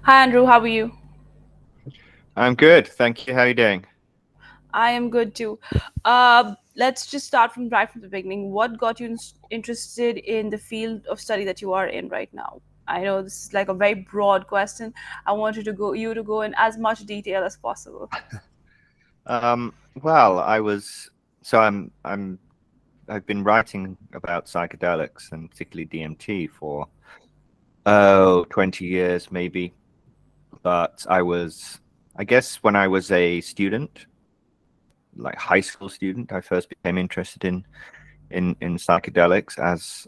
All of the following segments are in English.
Hi, Andrew. How are you? I'm good, thank you. How are you doing? I am good too. Let's just start from the beginning. What got you interested in the field of study that you are in right now? I know this is like a very broad question. I want you to go in as much detail as possible. Well, I was so I've been writing about psychedelics and particularly DMT for 20 years maybe. But I guess when I was a student, like high school student, I first became interested in psychedelics as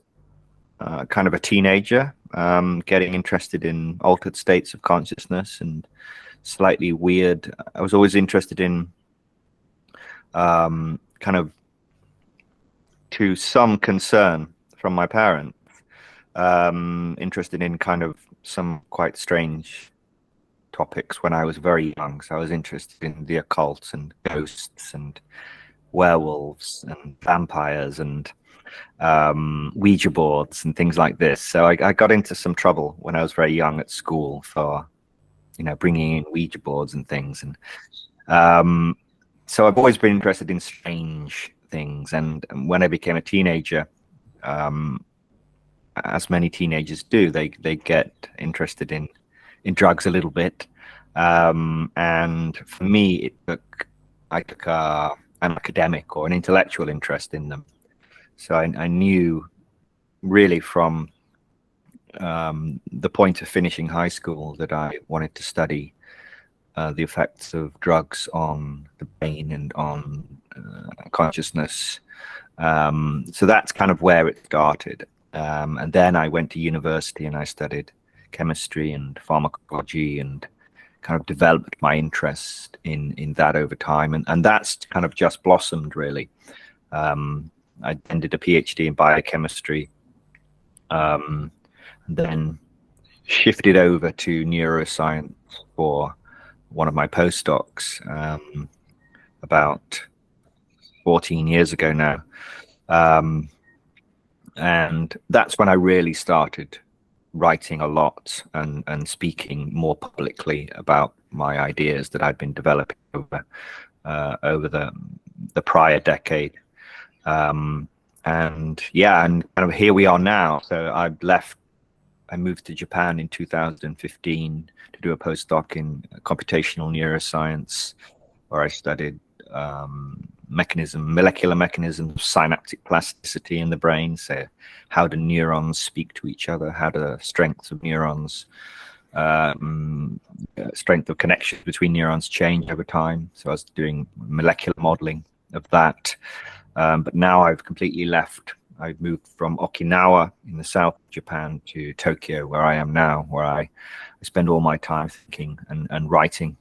kind of a teenager, getting interested in altered states of consciousness and slightly weird. I was always interested in kind of to some concern from my parents, interested in kind of some quite strange topics when I was very young. So I was interested in the occult and ghosts and werewolves and vampires and Ouija boards and things like this. So I got into some trouble when I was very young at school for, bringing in Ouija boards and things. And um, so I've always been interested in strange things. And when I became a teenager, um, as many teenagers do, they get interested in drugs a little bit. And for me, I took an academic or an intellectual interest in them. So I knew really from the point of finishing high school that I wanted to study the effects of drugs on the brain and on consciousness. So that's kind of where it started. And then I went to university and I studied chemistry and pharmacology and kind of developed my interest in that over time. And that's kind of just blossomed really. I did a PhD in biochemistry, and then shifted over to neuroscience for one of my postdocs about 14 years ago now. Um, and that's when I really started writing a lot and speaking more publicly about my ideas that I'd been developing over the prior decade. And yeah, and kind of here we are now. So I moved to Japan in 2015 to do a postdoc in computational neuroscience, where I studied molecular mechanisms of synaptic plasticity in the brain. So how do neurons speak to each other? How do the strengths of neurons, strength of connections between neurons change over time? So I was doing molecular modeling of that. But now I've completely left. I've moved from Okinawa in the south of Japan to Tokyo, where I am now, where I spend all my time thinking and writing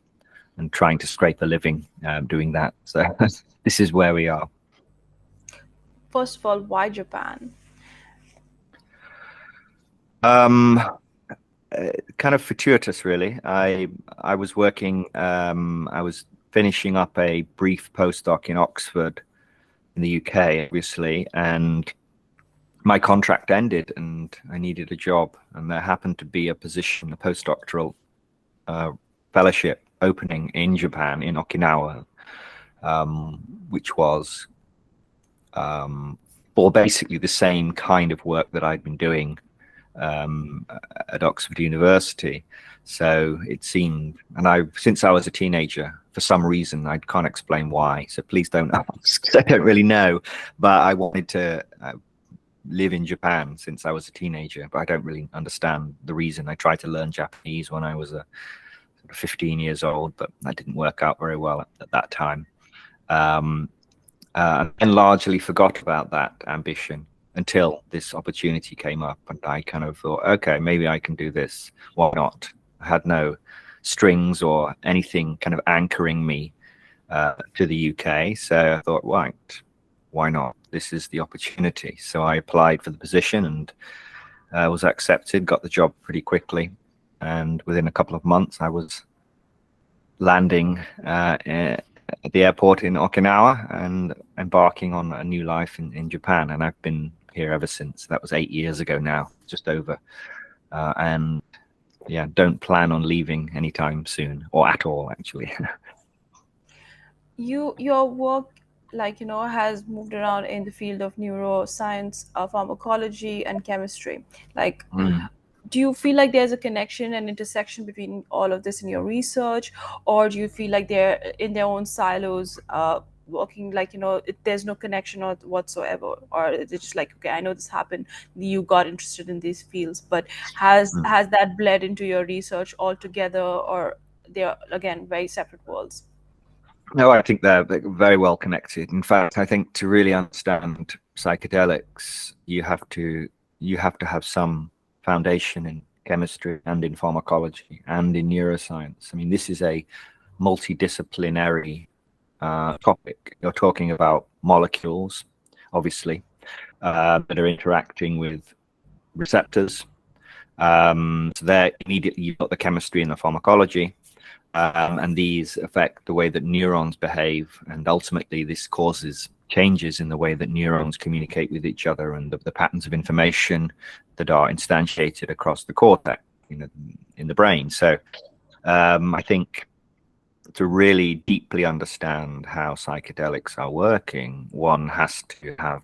and trying to scrape a living doing that. So this is where we are. First of all, why Japan? Um, Kind of fortuitous, really. I was working. I was finishing up a brief postdoc in Oxford in the UK, obviously, and my contract ended and I needed a job. And there happened to be a position, a postdoctoral fellowship opening in Japan, in Okinawa, which was for basically the same kind of work that I'd been doing at Oxford University. So it seemed, and since I was a teenager, for some reason, I can't explain why. So please don't ask. I don't really know, but I wanted to live in Japan since I was a teenager, but I don't really understand the reason. I tried to learn Japanese when I was 15 years old, but that didn't work out very well at that time. Um, and largely forgot about that ambition until this opportunity came up, and I kind of thought, okay, maybe I can do this. Why not? I had no strings or anything kind of anchoring me to the UK, so I thought, right, why not? This is the opportunity. So I applied for the position and was accepted, got the job pretty quickly, and within a couple of months I was landing at the airport in Okinawa and embarking on a new life in Japan. And I've been here ever since. That was 8 years ago now, just over. And yeah, don't plan on leaving anytime soon, or at all, actually. Your work, like, has moved around in the field of neuroscience, pharmacology, and chemistry. Like, Mm. do you feel like there's a connection and intersection between all of this in your research, or do you feel like they're in their own silos, working, like, there's no connection or whatsoever, or is it just like, okay, I know this happened, you got interested in these fields, but Mm. has that bled into your research altogether, or they're again very separate worlds? No, I think they're very well connected. In fact, I think to really understand psychedelics, you have to have some foundation in chemistry and in pharmacology and in neuroscience. I mean, this is a multidisciplinary topic. You're talking about molecules, obviously, that are interacting with receptors. So there immediately you've got the chemistry and the pharmacology. And these affect the way that neurons behave, and ultimately this causes changes in the way that neurons communicate with each other and the patterns of information that are instantiated across the cortex, in the brain. So I think to really deeply understand how psychedelics are working, one has to have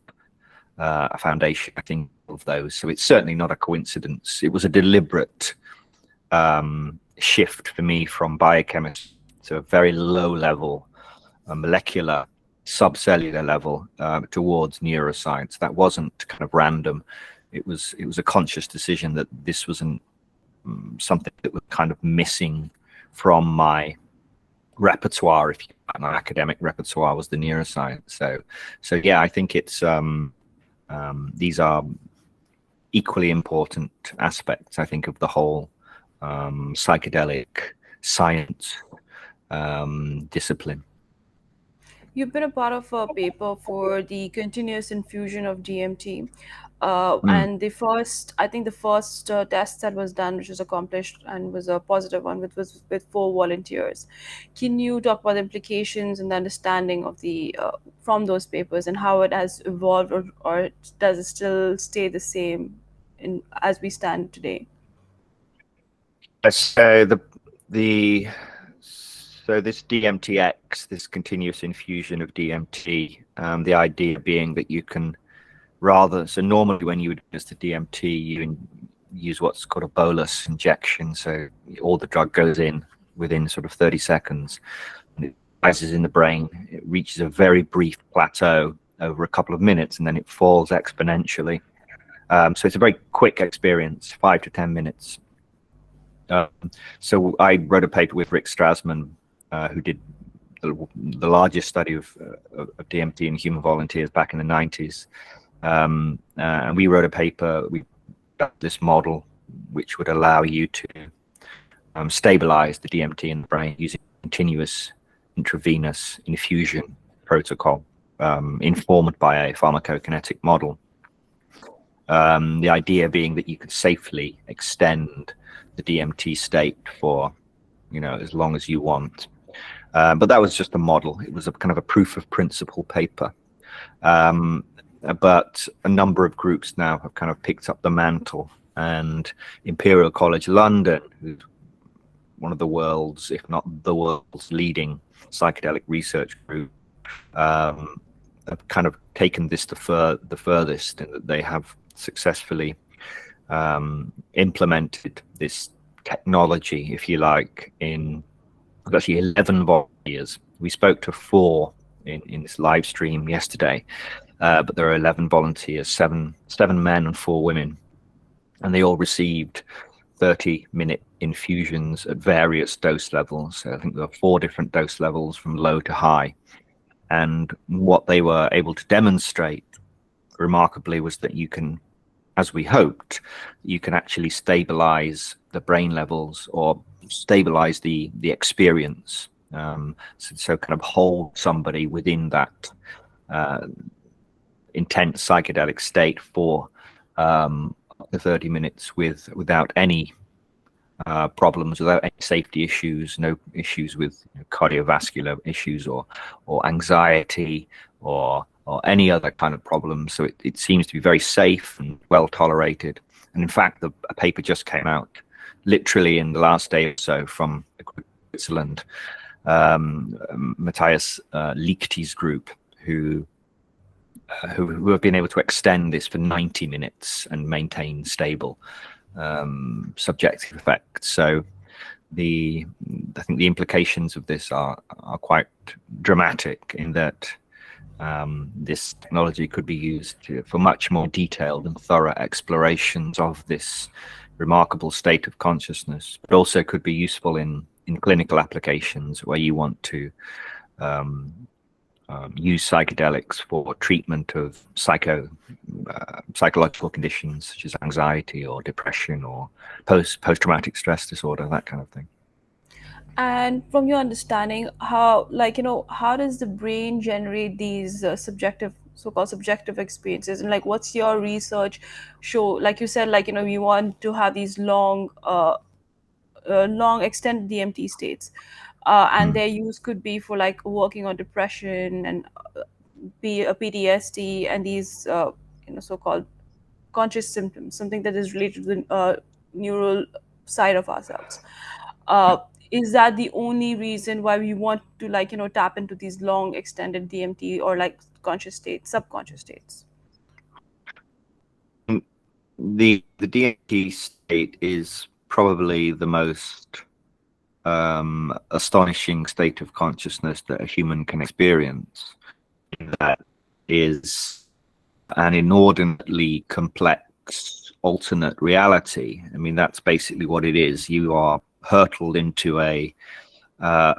a foundation, I think, of those. So it's certainly not a coincidence. It was a deliberate shift for me from biochemistry to a very low level, a molecular, subcellular level, towards neuroscience. That wasn't kind of random. It was a conscious decision that this wasn't something that was kind of missing from my repertoire. If you my academic repertoire was the neuroscience. So yeah, I think it's these are equally important aspects, I think, of the whole psychedelic science discipline. You've been a part of a paper for the continuous infusion of DMT. Mm. And I think the first test that was done, which was accomplished and was a positive one, was with 4 volunteers. Can you talk about the implications and the understanding of the from those papers and how it has evolved, or does it still stay the same as we stand today? So the so this DMTX, this continuous infusion of DMT, the idea being that you can so normally when you would use the DMT, you use what's called a bolus injection. So all the drug goes in within sort of 30 seconds. And it rises in the brain. It reaches a very brief plateau over a couple of minutes, and then it falls exponentially. So it's a very quick experience, 5 to 10 minutes. So I wrote a paper with Rick Strassman, who did the largest study of DMT in human volunteers back in the 90s. And we wrote a paper. We got this model which would allow you to stabilize the DMT in the brain using continuous intravenous infusion protocol, informed by a pharmacokinetic model. The idea being that you could safely extend the DMT state for, as long as you want. But that was just a model. It was a kind of a proof of principle paper. But a number of groups now have kind of picked up the mantle, and Imperial College London, who's one of the world's, if not the world's leading psychedelic research group, have kind of taken this the furthest, in that they have successfully implemented this technology, if you like, in actually 11 volunteers. We spoke to 4 in this live stream yesterday, but there are 11 volunteers, seven men and 4 women, and they all received 30-minute infusions at various dose levels. So I think there are 4 different dose levels from low to high. And what they were able to demonstrate remarkably was that you can, as we hoped, you can actually stabilize the brain levels, or stabilize the experience. So kind of hold somebody within that intense psychedelic state for the 30 minutes without any problems, without any safety issues, no issues with cardiovascular issues or anxiety or any other kind of problem. So it seems to be very safe and well tolerated. And in fact, a paper just came out literally in the last day or so from Switzerland, Matthias Liechti's group, who have been able to extend this for 90 minutes and maintain stable subjective effects. So I think the implications of this are quite dramatic, in that this technology could be used for much more detailed and thorough explorations of this remarkable state of consciousness, but also could be useful in clinical applications where you want to use psychedelics for treatment of psychological conditions such as anxiety or depression or post-traumatic stress disorder, that kind of thing. And from your understanding, how, like, how does the brain generate these so-called subjective experiences? And like, what's your research show? Like you said, like, we want to have these long extended DMT states, and their use could be for like working on depression and be a PTSD and these so-called conscious symptoms, something that is related to the neural side of ourselves. Uh, is that the only reason why we want to, like, tap into these long extended DMT or like conscious states, subconscious states? The DMT state is probably the most astonishing state of consciousness that a human can experience. That is an inordinately complex alternate reality. I mean, that's basically what it is. You are hurtled into a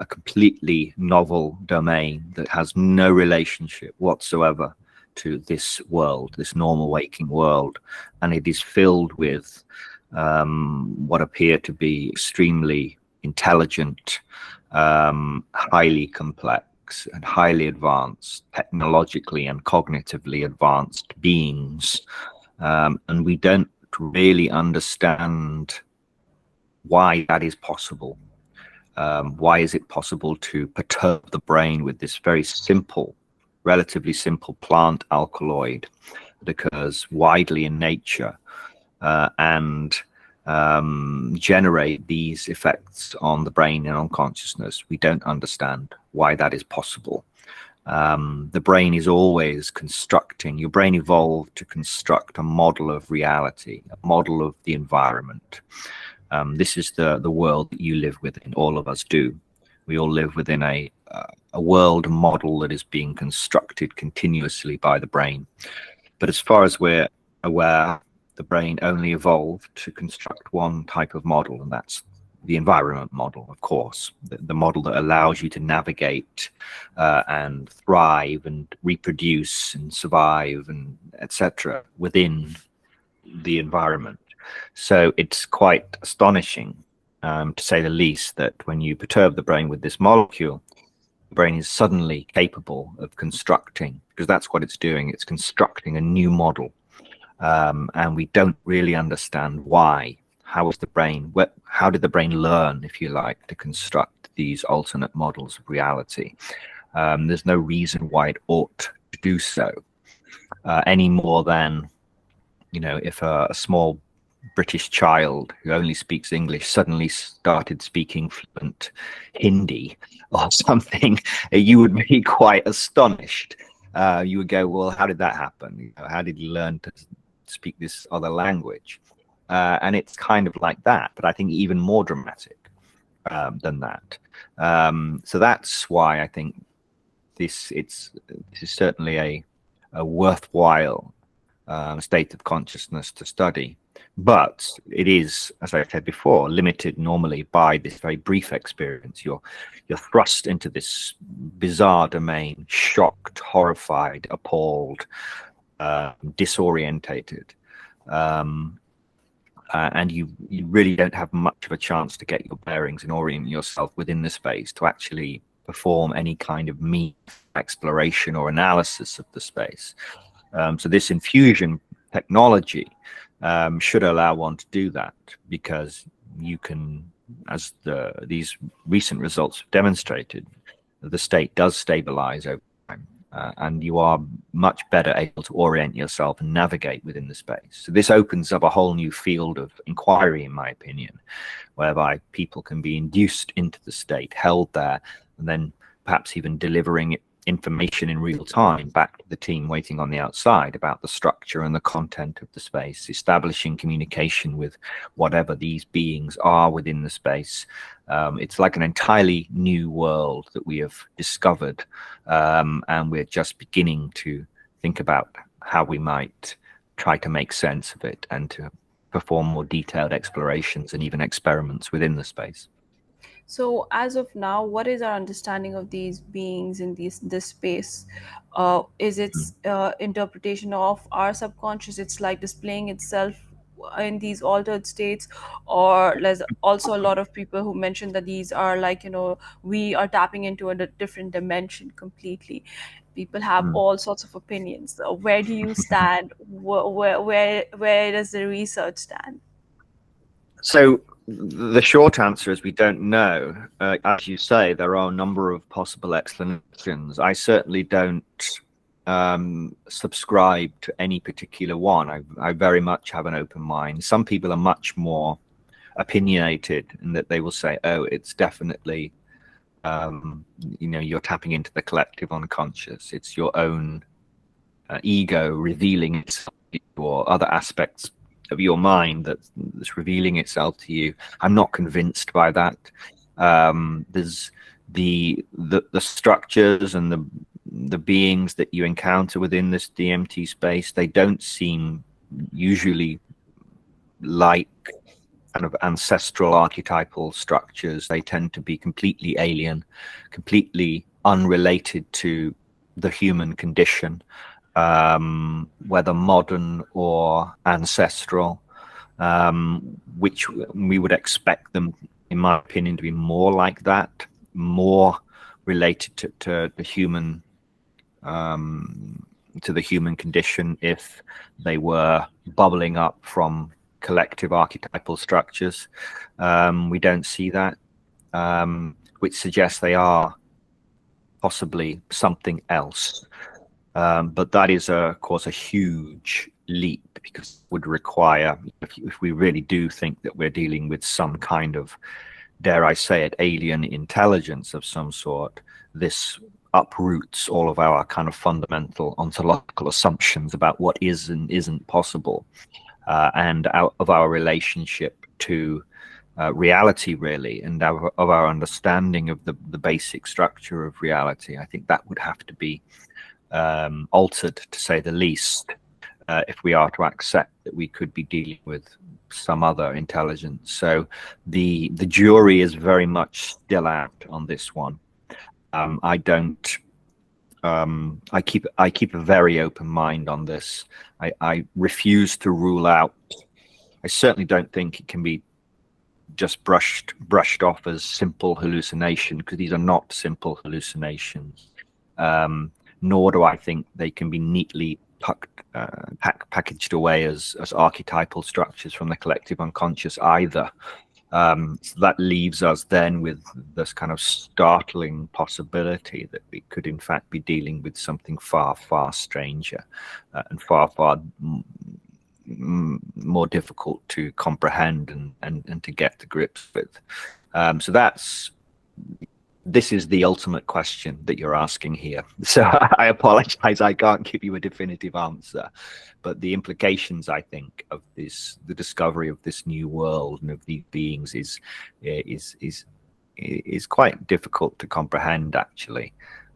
completely novel domain that has no relationship whatsoever to this world, this normal waking world, and it is filled with what appear to be extremely intelligent, highly complex and highly advanced, technologically and cognitively advanced beings, and we don't really understand why that is possible. Why is it possible to perturb the brain with this very simple, relatively simple plant alkaloid that occurs widely in nature, and generate these effects on the brain and on consciousness? We don't understand why that is possible. The brain is always constructing. Your brain evolved to construct a model of reality, a model of the environment. This is the world that you live within. All of us do. We all live within a world model that is being constructed continuously by the brain. But as far as we're aware, the brain only evolved to construct one type of model, and that's the environment model, of course, the model that allows you to navigate and thrive and reproduce and survive and etc. within the environment. So it's quite astonishing, to say the least, that when you perturb the brain with this molecule, the brain is suddenly capable of constructing, because that's what it's doing. It's constructing a new model, and we don't really understand why. How did the brain learn, if you like, to construct these alternate models of reality? There's no reason why it ought to do so, any more than, if a small British child who only speaks English suddenly started speaking fluent Hindi or something, you would be quite astonished. You would go, well, how did that happen? How did he learn to speak this other language? And it's kind of like that, but I think even more dramatic than that. So that's why I think this is certainly a worthwhile state of consciousness to study. But it is, as I said before, limited normally by this very brief experience. You're thrust into this bizarre domain, shocked, horrified, appalled, disorientated, and you really don't have much of a chance to get your bearings and orient yourself within the space to actually perform any kind of exploration or analysis of the space. So this infusion technology should allow one to do that, because you can, as these recent results have demonstrated, the state does stabilize over time, and you are much better able to orient yourself and navigate within the space. So this opens up a whole new field of inquiry, in my opinion, whereby people can be induced into the state, held there, and then perhaps even delivering information in real time back to the team waiting on the outside about the structure and the content of the space, establishing communication with whatever these beings are within the space. It's like an entirely new world that we have discovered, and we're just beginning to think about how we might try to make sense of it and to perform more detailed explorations and even experiments within the space. So, as of now, what is our understanding of these beings in this space? Is its interpretation of our subconscious? It's like displaying itself in these altered states, or there's also a lot of people who mention that these are like, we are tapping into a different dimension completely. People have Mm. all sorts of opinions. Where do you stand? Where does the research stand? So the short answer is we don't know. As you say, there are a number of possible explanations. I certainly don't subscribe to any particular one. I very much have an open mind. Some people are much more opinionated in that they will say, oh, it's definitely, you're tapping into the collective unconscious. It's your own ego revealing itself or other aspects of your mind that's revealing itself to you. I'm not convinced by that. There's the structures and the beings that you encounter within this DMT space. They don't seem usually like kind of ancestral archetypal structures. They tend to be completely alien, completely unrelated to the human condition, whether modern or ancestral, which we would expect them, in my opinion, to be more like that, more related to the human, condition if they were bubbling up from collective archetypal structures. We don't see that, which suggests they are possibly something else. But that is, of course, a huge leap, because it would require, if we really do think that we're dealing with some kind of, dare I say it, alien intelligence of some sort, this uproots all of our kind of fundamental ontological assumptions about what is and isn't possible, and out of our relationship to reality, really, and of our understanding of the basic structure of reality. I think that would have to be altered, to say the least, if we are to accept that we could be dealing with some other intelligence. So the jury is very much still out on this one. I don't. I keep a very open mind on this. I refuse to rule out. I certainly don't think it can be just brushed off as simple hallucination, because these are not simple hallucinations. Nor do I think they can be neatly packaged away as archetypal structures from the collective unconscious either. So that leaves us then with this kind of startling possibility that we could in fact be dealing with something far, far stranger, and far, far more difficult to comprehend and to get to grips with. So this is the ultimate question that you're asking here. So I apologize, I can't give you a definitive answer, but the implications, I think, of the discovery of this new world and of these beings is quite difficult to comprehend, actually.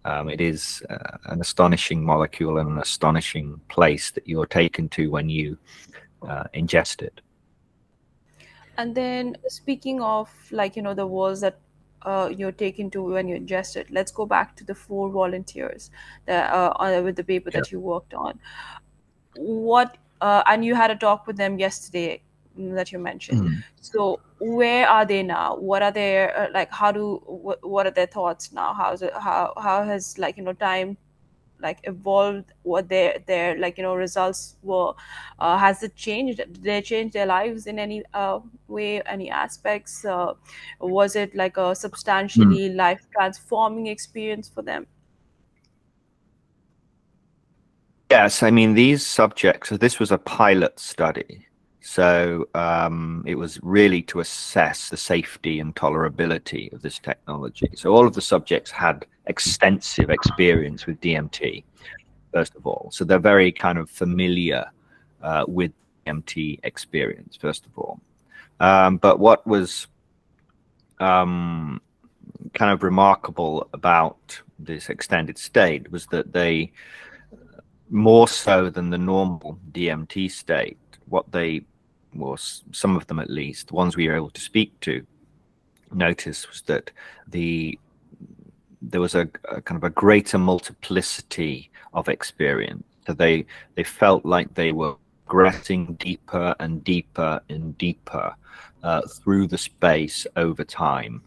It is an astonishing molecule and an astonishing place that you're taken to when you ingest it. And then speaking of like, the walls that you're taken to when you ingest it, let's go back to the four volunteers that with the paper Yeah. that you worked on. What and you had a talk with them yesterday, that you mentioned. Mm. So where are they now? What are their like? What are their thoughts now? How's it? How has like time like evolved? What their like results were? Has it changed? Did they change their lives in any way, any aspects? Was it like a Mm. substantially life transforming experience for them? Yes, I mean, these subjects, so this was a pilot study. So it was really to assess the safety and tolerability of this technology. So all of the subjects had extensive experience with DMT, first of all. So they're very kind of familiar with DMT experience, first of all. But what was um, kind of remarkable about this extended state was that they, more so than the normal DMT state, what they, was some of them at least, the ones we were able to speak to, noticed was that the there was a kind of a greater multiplicity of experience. So they felt like they were progressing deeper and deeper and deeper through the space over time,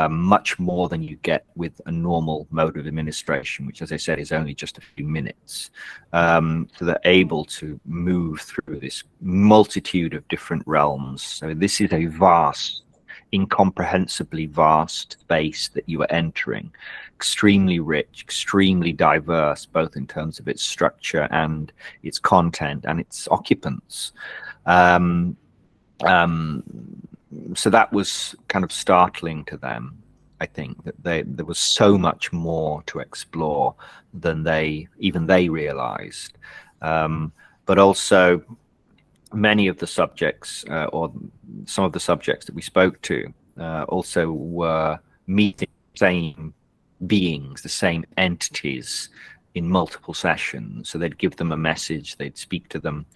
much more than you get with a normal mode of administration, which, as I said, is only just a few minutes. So they're able to move through this multitude of different realms. So this is a vast, incomprehensibly vast space that you are entering, extremely rich, extremely diverse, both in terms of its structure and its content and its occupants. Um, um, so that was kind of startling to them. I think that there was so much more to explore than they realized. But also, many of the subjects, or some of the subjects that we spoke to, also were meeting the same beings, the same entities in multiple sessions. So they'd give them a message, they'd speak to them,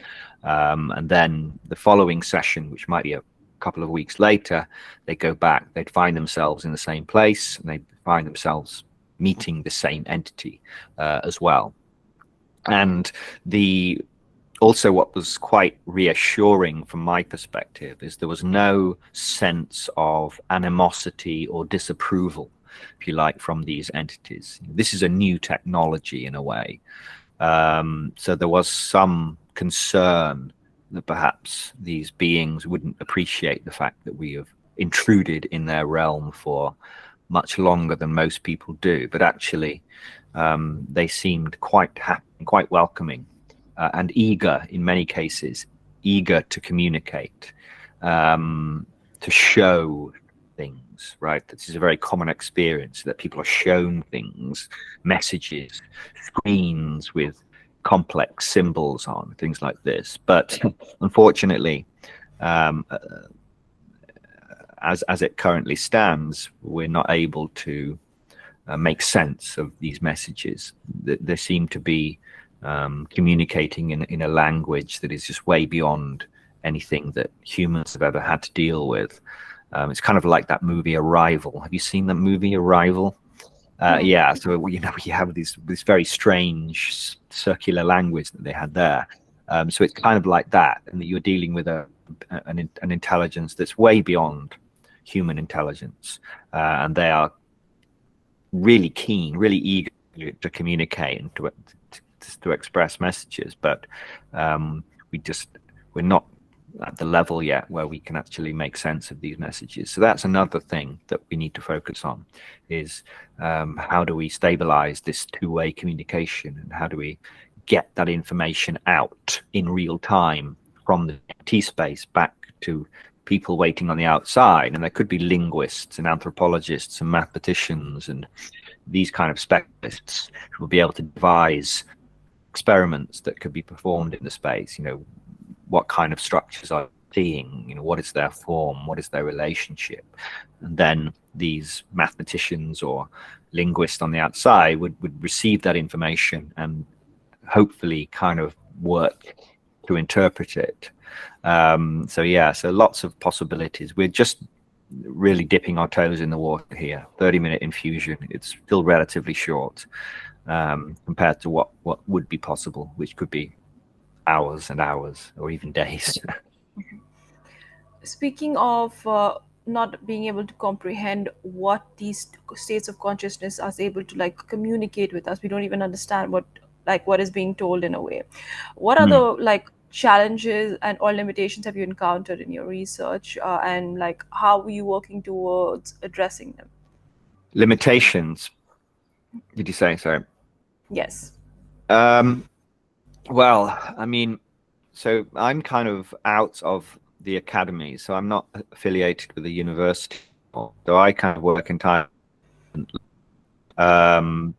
and then the following session, which might be a couple of weeks later, they'd go back, they'd find themselves in the same place, and they'd find themselves meeting the same entity as well. And the also, what was quite reassuring from my perspective is there was no sense of animosity or disapproval, if you like, from these entities. This is a new technology in a way. So there was some concern that perhaps these beings wouldn't appreciate the fact that we have intruded in their realm for much longer than most people do. But actually, they seemed quite happy, quite welcoming, and eager in many cases, eager to communicate, to show things, right? This is a very common experience that people are shown things, messages, screens with complex symbols on, things like this. But unfortunately, um, as it currently stands, we're not able to make sense of these messages. There seem to be communicating in a language that is just way beyond anything that humans have ever had to deal with. It's kind of like that movie Arrival. Have you seen that movie Arrival? No. Yeah, so we have this very strange circular language that they had there. So it's kind of like that, and that you're dealing with an intelligence that's way beyond human intelligence, and they are really keen, really eager to communicate and to express messages, but we're not at the level yet where we can actually make sense of these messages. So that's another thing that we need to focus on, is how do we stabilize this two-way communication, and how do we get that information out in real time from the T space back to people waiting on the outside. And there could be linguists and anthropologists and mathematicians and these kind of specialists who will be able to devise experiments that could be performed in the space. What kind of structures are seeing, what is their form, what is their relationship, and then these mathematicians or linguists on the outside would receive that information and hopefully kind of work to interpret it. So lots of possibilities. We're just really dipping our toes in the water here. 30-minute infusion, it's still relatively short compared to what would be possible, which could be hours and hours or even days. Speaking of not being able to comprehend what these states of consciousness are able to like communicate with us, we don't even understand what is being told in a way. What Hmm. other like challenges and or limitations have you encountered in your research, and like how were you working towards addressing them? Limitations, did you say? Sorry. Yes. Um, Well, I mean, so I'm kind of out of the academy, so I'm not affiliated with a university. So I kind of work entirely. Um,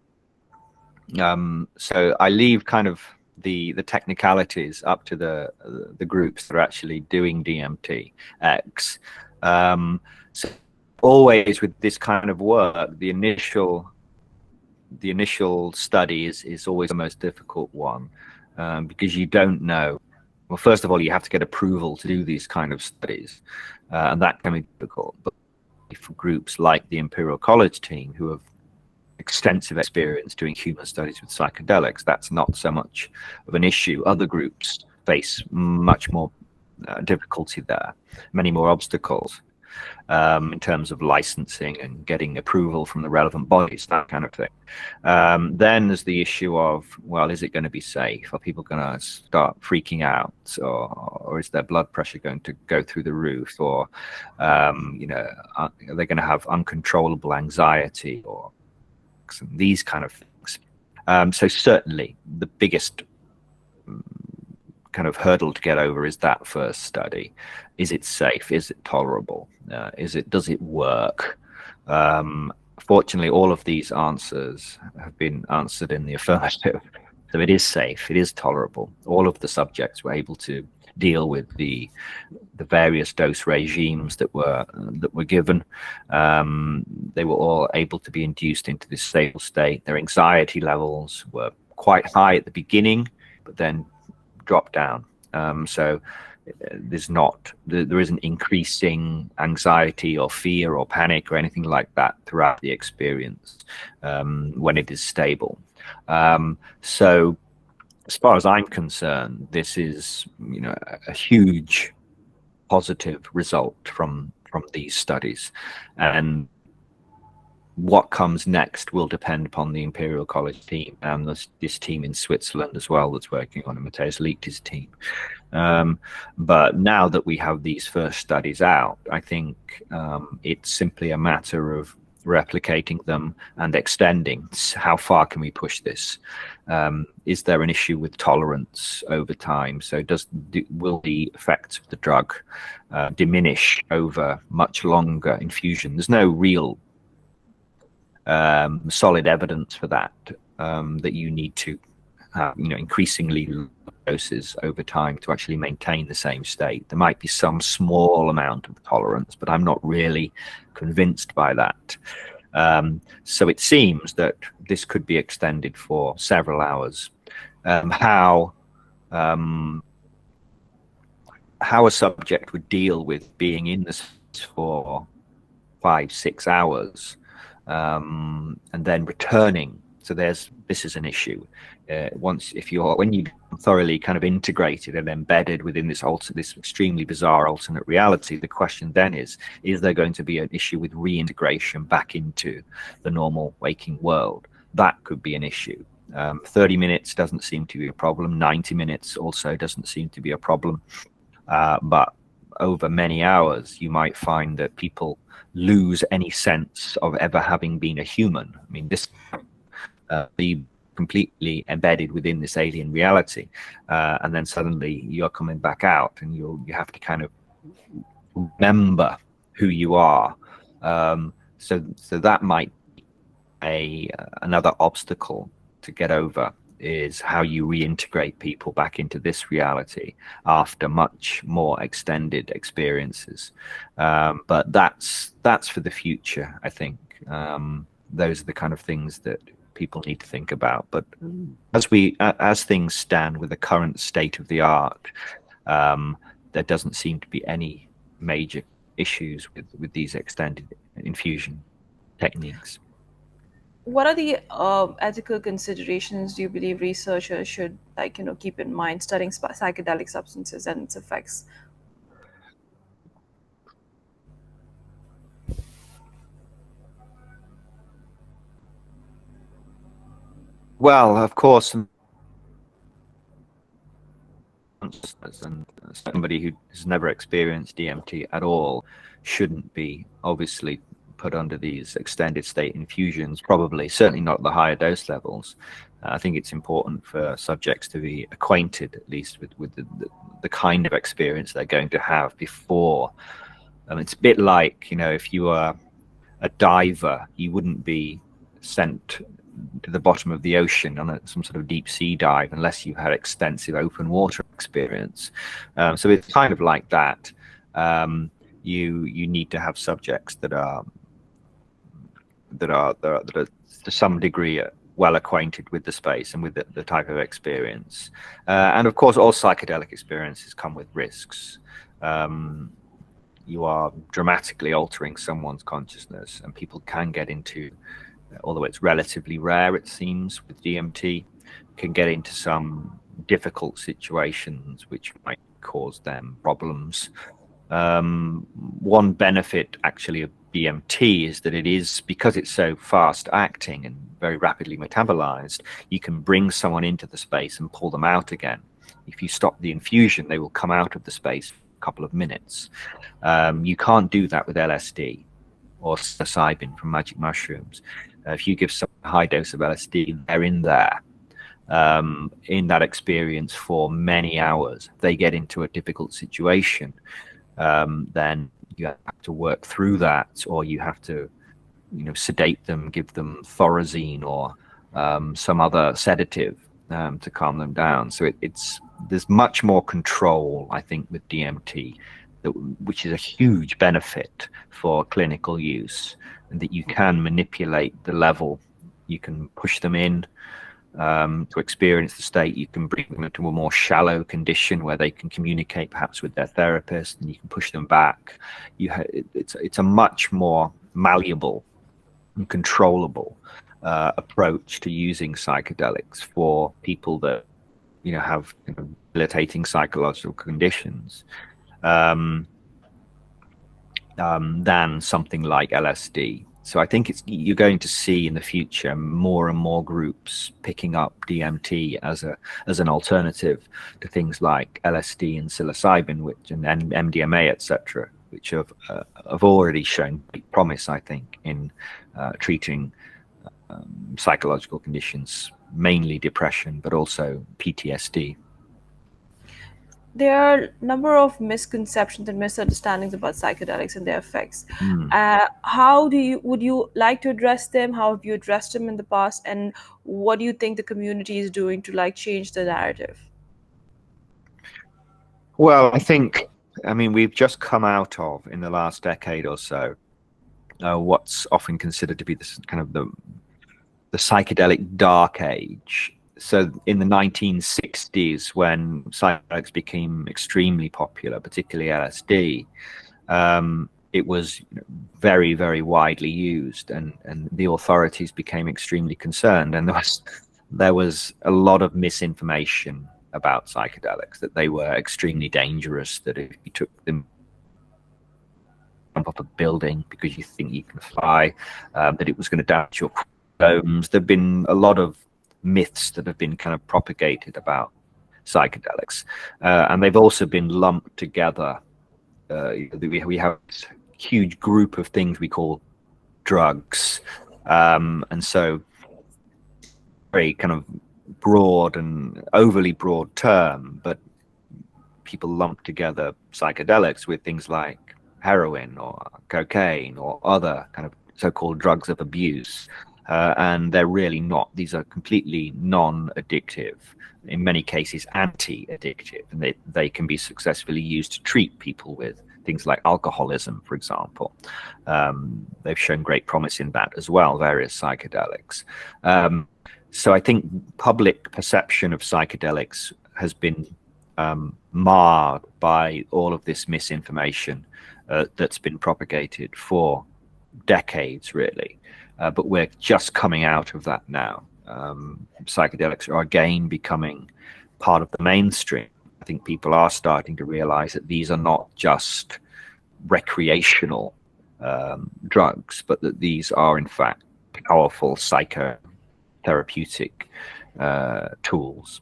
so I leave kind of the technicalities up to the groups that are actually doing DMT-X. So always with this kind of work, the initial study is always the most difficult one, because you don't know. Well, first of all, you have to get approval to do these kind of studies, and that can be difficult. But for groups like the Imperial College team, who have extensive experience doing human studies with psychedelics, that's not so much of an issue. Other groups face much more difficulty there, many more obstacles, in terms of licensing and getting approval from the relevant bodies, that kind of thing. Then there's the issue of, well, is it going to be safe? Are people going to start freaking out, or is their blood pressure going to go through the roof, or are they going to have uncontrollable anxiety, or these kind of things? So certainly the biggest kind of hurdle to get over is that first study. Is it safe? Is it tolerable? Does it work? Fortunately, all of these answers have been answered in the affirmative. So it is safe. It is tolerable. All of the subjects were able to deal with the various dose regimes that were given. They were all able to be induced into this stable state. Their anxiety levels were quite high at the beginning, but then drop down. So there isn't increasing anxiety or fear or panic or anything like that throughout the experience, when it is stable. So as far as I'm concerned, this is, a huge positive result from these studies, and what comes next will depend upon the Imperial College team and this team in Switzerland as well that's working on it, Matthias Lichter's team. But now that we have these first studies out, I think it's simply a matter of replicating them and extending. How far can we push this? Is there an issue with tolerance over time? So will the effects of the drug diminish over much longer infusion? There's no real solid evidence for that, that you need to have, increasingly low doses over time to actually maintain the same state. There might be some small amount of tolerance, but I'm not really convinced by that. So it seems that this could be extended for several hours. How a subject would deal with being in this for 5-6 hours, and then returning. So this is an issue. When you thoroughly kind of integrated and embedded within this extremely bizarre alternate reality, the question then is there going to be an issue with reintegration back into the normal waking world? That could be an issue. 30 minutes doesn't seem to be a problem. 90 minutes also doesn't seem to be a problem. But over many hours, you might find that people lose any sense of ever having been a human. I mean, this be completely embedded within this alien reality, and then suddenly you're coming back out, and you have to kind of remember who you are. So that might be another obstacle to get over, is how you reintegrate people back into this reality after much more extended experiences. But that's for the future, I think. Those are the kind of things that people need to think about. But as things stand with the current state of the art, there doesn't seem to be any major issues with these extended infusion techniques. What are the ethical considerations do you believe researchers should keep in mind studying psychedelic substances and its effects? Well, of course, and somebody who has never experienced DMT at all shouldn't be obviously put under these extended state infusions, probably, certainly not at the higher dose levels. I think it's important for subjects to be acquainted, at least, with the kind of experience they're going to have before. It's a bit like, if you are a diver, you wouldn't be sent to the bottom of the ocean on some sort of deep sea dive unless you had extensive open water experience. So it's kind of like that. You need to have subjects that are to some degree well acquainted with the space and with the type of experience. And of course, all psychedelic experiences come with risks. You are dramatically altering someone's consciousness, and people can get into, although it's relatively rare, it seems, with DMT, can get into some difficult situations which might cause them problems. One benefit actually of DMT is that it is, because it's so fast acting and very rapidly metabolized, you can bring someone into the space and pull them out again. If you stop the infusion, they will come out of the space in a couple of minutes. You can't do that with LSD or psilocybin from magic mushrooms. If you give some high dose of LSD, they're in there, in that experience for many hours. If they get into a difficult situation, then you have to work through that, or you have to, sedate them, give them thorazine or some other sedative to calm them down. So there's much more control, I think, with DMT, which is a huge benefit for clinical use, and that you can manipulate the level. You can push them in to experience the state. You can bring them into a more shallow condition where they can communicate perhaps with their therapist, and you can push them back. It's a much more malleable and controllable approach to using psychedelics for people that have debilitating psychological conditions than something like LSD. So I think you're going to see in the future more and more groups picking up DMT as an alternative to things like LSD and psilocybin, and MDMA, etc., which have already shown great promise, I think, in treating psychological conditions, mainly depression, but also PTSD. There are a number of misconceptions and misunderstandings about psychedelics and their effects. How would you like to address them? How have you addressed them in the past? And what do you think the community is doing to change the narrative? Well, we've just come out of, in the last decade or so, what's often considered to be this kind of the psychedelic dark age. So in the 1960s, when psychedelics became extremely popular, particularly LSD, it was very, very widely used, and the authorities became extremely concerned. And there was a lot of misinformation about psychedelics, that they were extremely dangerous, that if you took them, jump off a building because you think you can fly, that it was going to damage your chromosomes. There've been a lot of myths that have been kind of propagated about psychedelics, and they've also been lumped together. We have this huge group of things we call drugs, and so very kind of broad and overly broad term, but people lump together psychedelics with things like heroin or cocaine or other kind of so-called drugs of abuse. And they're really not. These are completely non-addictive, in many cases anti-addictive, and they can be successfully used to treat people with things like alcoholism, for example. They've shown great promise in that as well, various psychedelics. So I think public perception of psychedelics has been marred by all of this misinformation that's been propagated for decades, really. But we're just coming out of that now. Psychedelics are again becoming part of the mainstream. I think people are starting to realize that these are not just recreational drugs, but that these are in fact powerful psychotherapeutic tools.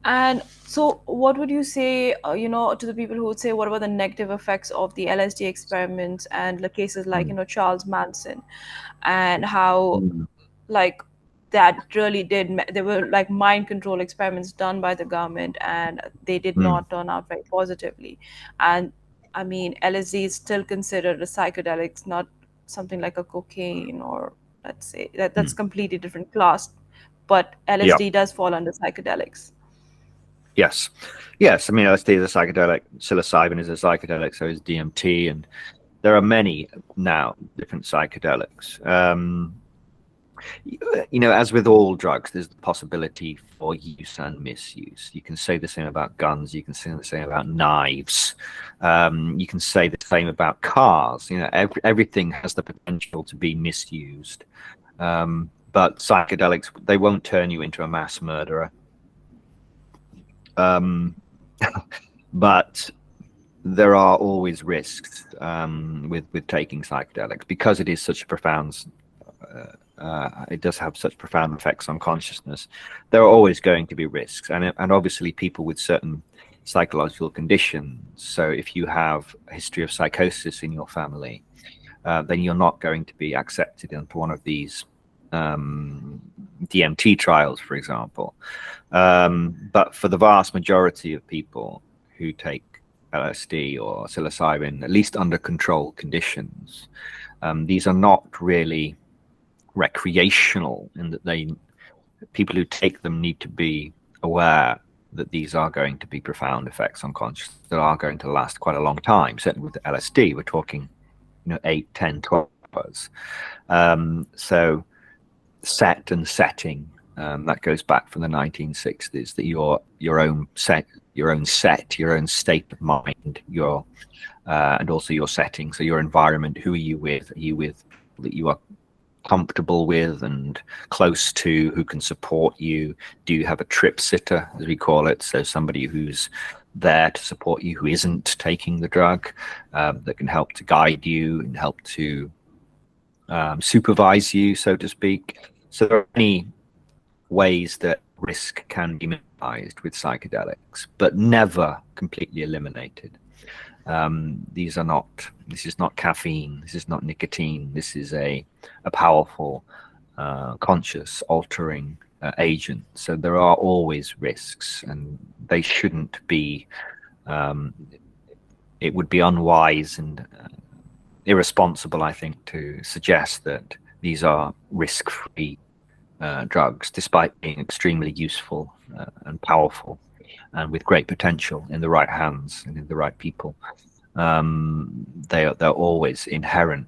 And so, what would you say, to the people who would say, what about the negative effects of the LSD experiments and the cases like, Mm. Charles Manson, and how, Mm. like, that really there were like mind control experiments done by the government, and they did Mm. not turn out very positively. And I mean, LSD is still considered a psychedelic, not something like a cocaine, or let's say that's Mm. completely different class. But Yeah. LSD does fall under psychedelics. Yes. Yes. I mean, LSD is a psychedelic. Psilocybin is a psychedelic. So is DMT, and there are many now different psychedelics. As with all drugs, there's the possibility for use and misuse. You can say the same about guns. You can say the same about knives. You can say the same about cars. Everything has the potential to be misused. But psychedelics, they won't turn you into a mass murderer. Um, but there are always risks with taking psychedelics because it is such a profound it does have such profound effects on consciousness. There are always going to be risks, and obviously people with certain psychological conditions. So if you have a history of psychosis in your family, then you're not going to be accepted into one of these DMT trials, for example. But for the vast majority of people who take LSD or psilocybin, at least under controlled conditions, these are not really recreational in that people who take them need to be aware that these are going to be profound effects on consciousness that are going to last quite a long time. Certainly with LSD, we're talking 8, 10, 12 hours. So set and setting, that goes back from the 1960s, that your own set, your own state of mind, and also your setting, so your environment. Who are you with? Are you with people that you are comfortable with and close to, who can support you? Do you have a trip sitter, as we call it, so somebody who's there to support you, who isn't taking the drug, that can help to guide you and help to supervise you, so to speak? So there are many ways that risk can be minimized with psychedelics, but never completely eliminated. This is not caffeine, this is not nicotine, this is a powerful, conscious altering agent. So there are always risks, and they shouldn't be, um, it would be unwise and irresponsible, I think, to suggest that these are risk-free drugs, despite being extremely useful and powerful and with great potential in the right hands and in the right people. They're always inherent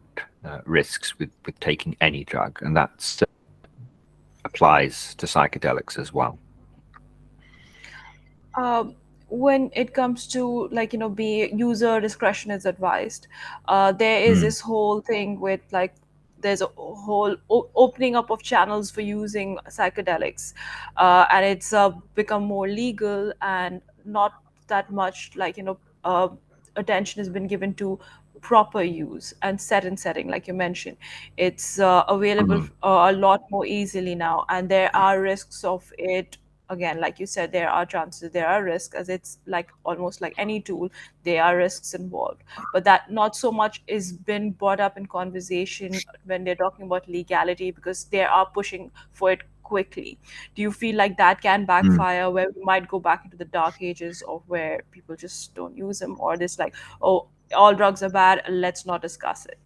risks with taking any drug, and that applies to psychedelics as well. um, when it comes to, like, be user discretion is advised, there is Mm. this whole thing with, like, there's a whole opening up of channels for using psychedelics, and it's become more legal, and not that much, like, attention has been given to proper use and set and setting, like you mentioned. It's available Mm. a lot more easily now, and there are risks of it. Again, like you said, there are chances, there are risks, as it's like almost like any tool, there are risks involved. But that not so much is been brought up in conversation when they're talking about legality, because they are pushing for it quickly. Do you feel like that can Mm. backfire, where we might go back into the dark ages of where people just don't use them, or this like, oh, all drugs are bad, let's not discuss it?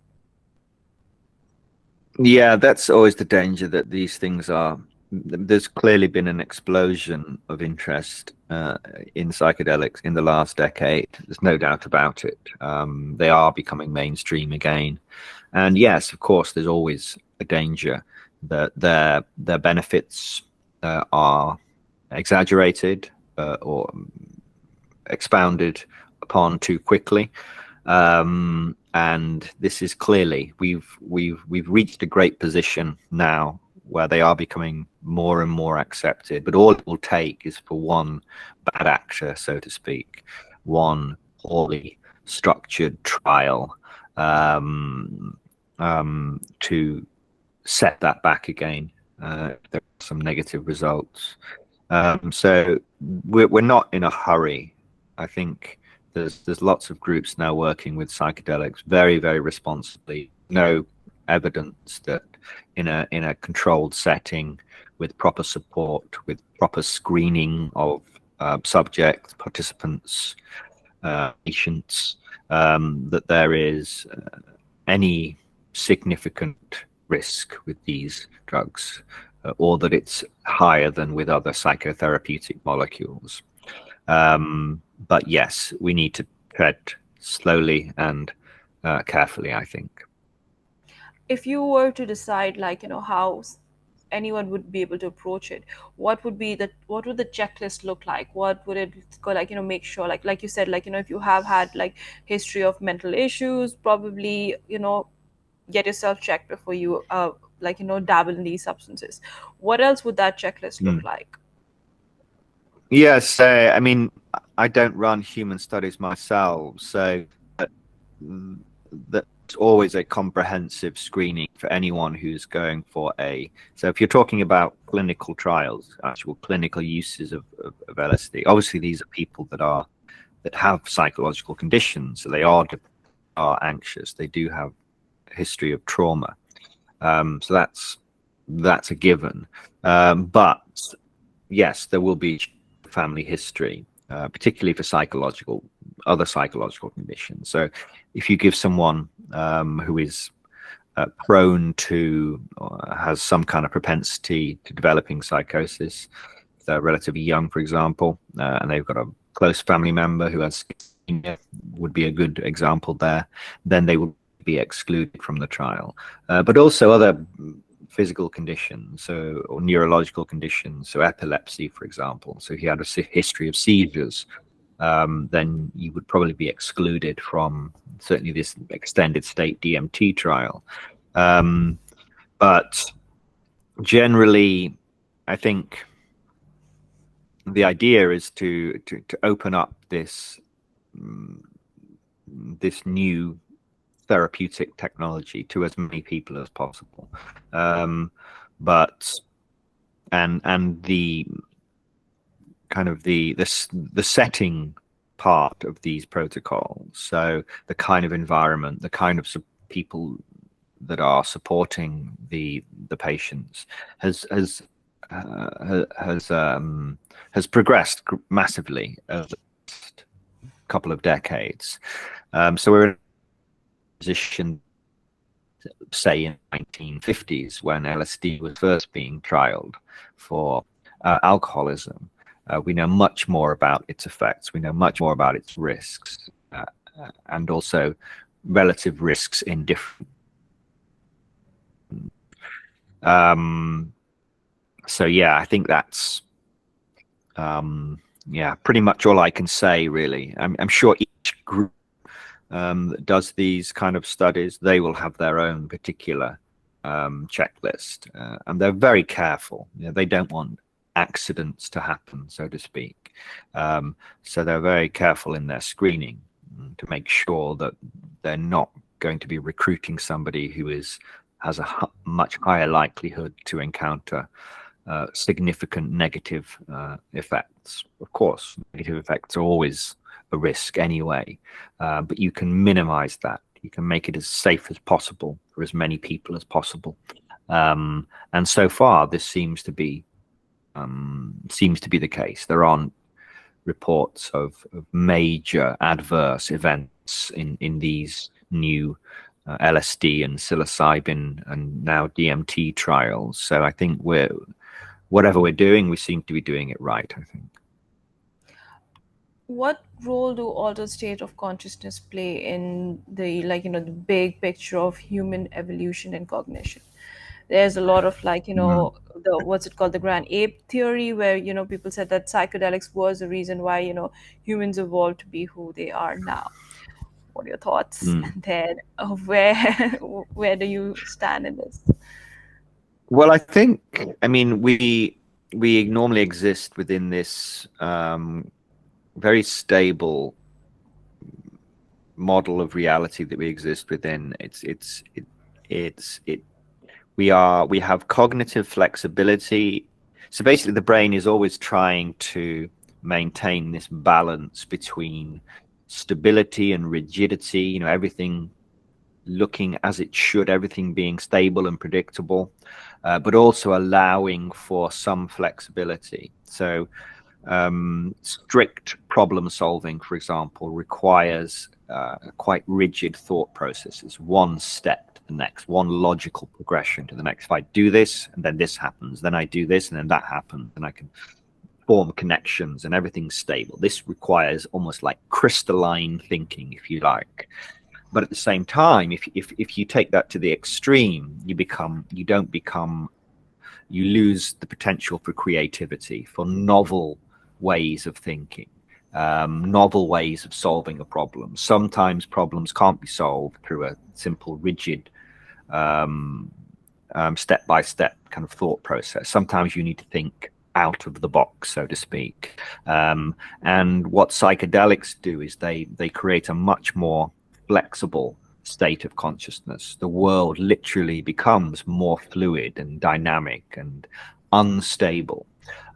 Yeah, that's always the danger, that these things are. There's clearly been an explosion of interest in psychedelics in the last decade. There's no doubt about it. They are becoming mainstream again, and yes, of course, there's always a danger that their benefits are exaggerated or expounded upon too quickly. And this is clearly, we've reached a great position now where they are becoming more and more accepted. But all it will take is for one bad actor, so to speak, one poorly structured trial, to set that back again. There are some negative results. So we're not in a hurry. I think there's lots of groups now working with psychedelics very, very responsibly. No evidence that in a controlled setting with proper support, with proper screening of subjects, participants, patients, that there is any significant risk with these drugs, or that it's higher than with other psychotherapeutic molecules. But yes, we need to tread slowly and carefully, I think. If you were to decide, like, how anyone would be able to approach it, what would the checklist look like? What would it go like, make sure, like you said, like, if you have had like history of mental issues, probably, get yourself checked before you like, dabble in these substances. What else would that checklist look Mm. like? Yes, I mean, I don't run human studies myself, so mm, that's always a comprehensive screening for anyone who's going for a. So if you're talking about clinical trials, actual clinical uses of LSD, obviously these are people that have psychological conditions, so they are anxious, they do have a history of trauma. So that's a given. But yes, there will be family history, particularly for other psychological conditions. So if you give someone who is prone to, has some kind of propensity to developing psychosis, if they're relatively young, for example, and they've got a close family member who has schizophrenia, would be a good example there, then they will be excluded from the trial. But also other physical conditions, so, or neurological conditions, so epilepsy, for example. So if you had a history of seizures, then you would probably be excluded from certainly this extended state DMT trial. But generally, I think the idea is to open up this new therapeutic technology to as many people as possible. But and the kind of the setting part of these protocols, so the kind of environment, the kind of people that are supporting the patients has progressed massively over the last couple of decades. So we're in a position, say in the 1950s, when LSD was first being trialed for alcoholism. We know much more about its effects. We know much more about its risks, and also relative risks in different. So yeah, I think that's yeah, pretty much all I can say, really. I'm sure each group that does these kind of studies, they will have their own particular checklist, and they're very careful. They don't want accidents to happen, so to speak. So they're very careful in their screening to make sure that they're not going to be recruiting somebody who has a much higher likelihood to encounter significant negative effects. Of course, negative effects are always a risk anyway, but you can minimize that. You can make it as safe as possible for as many people as possible. And so far, this seems to be the case. There aren't reports of major adverse events in these new LSD and psilocybin and now DMT trials. So I think whatever we're doing, we seem to be doing it right, I think. What role do altered state of consciousness play in the, like, the big picture of human evolution and cognition? There's a lot of, like, Mm. the, what's it called, the grand ape theory, where people said that psychedelics was the reason why humans evolved to be who they are now. What are your thoughts? Mm. And then where where do you stand in this? Well, I mean, we normally exist within this very stable model of reality that we exist within. We have cognitive flexibility So basically, the brain is always trying to maintain this balance between stability and rigidity, everything looking as it should, everything being stable and predictable, but also allowing for some flexibility. So strict problem solving, for example, requires quite rigid thought processes, one step to the next, one logical progression to the next. If I do this and then this happens, then I do this and then that happens, and I can form connections and everything's stable. This requires almost like crystalline thinking, if you like. But at the same time, if you take that to the extreme, you lose the potential for creativity, for novel ways of thinking, novel ways of solving a problem. Sometimes problems can't be solved through a simple, rigid, step-by-step kind of thought process. Sometimes you need to think out of the box, so to speak. And what psychedelics do is they create a much more flexible state of consciousness. The world literally becomes more fluid and dynamic and unstable,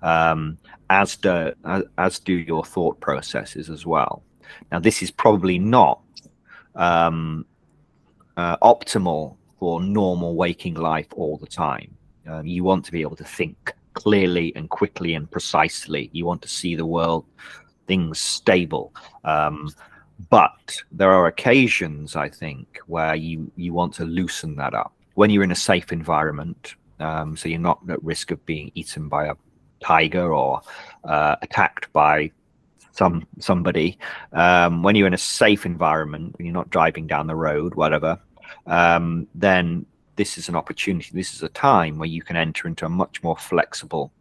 as do your thought processes as well. Now, this is probably not optimal for normal waking life all the time. You want to be able to think clearly and quickly and precisely. You want to see the world, things stable. But there are occasions, I think, where you want to loosen that up. When you're in a safe environment, so you're not at risk of being eaten by a tiger or attacked by somebody. When you're in a safe environment, when you're not driving down the road, whatever, then this is an opportunity. This is a time where you can enter into a much more flexible,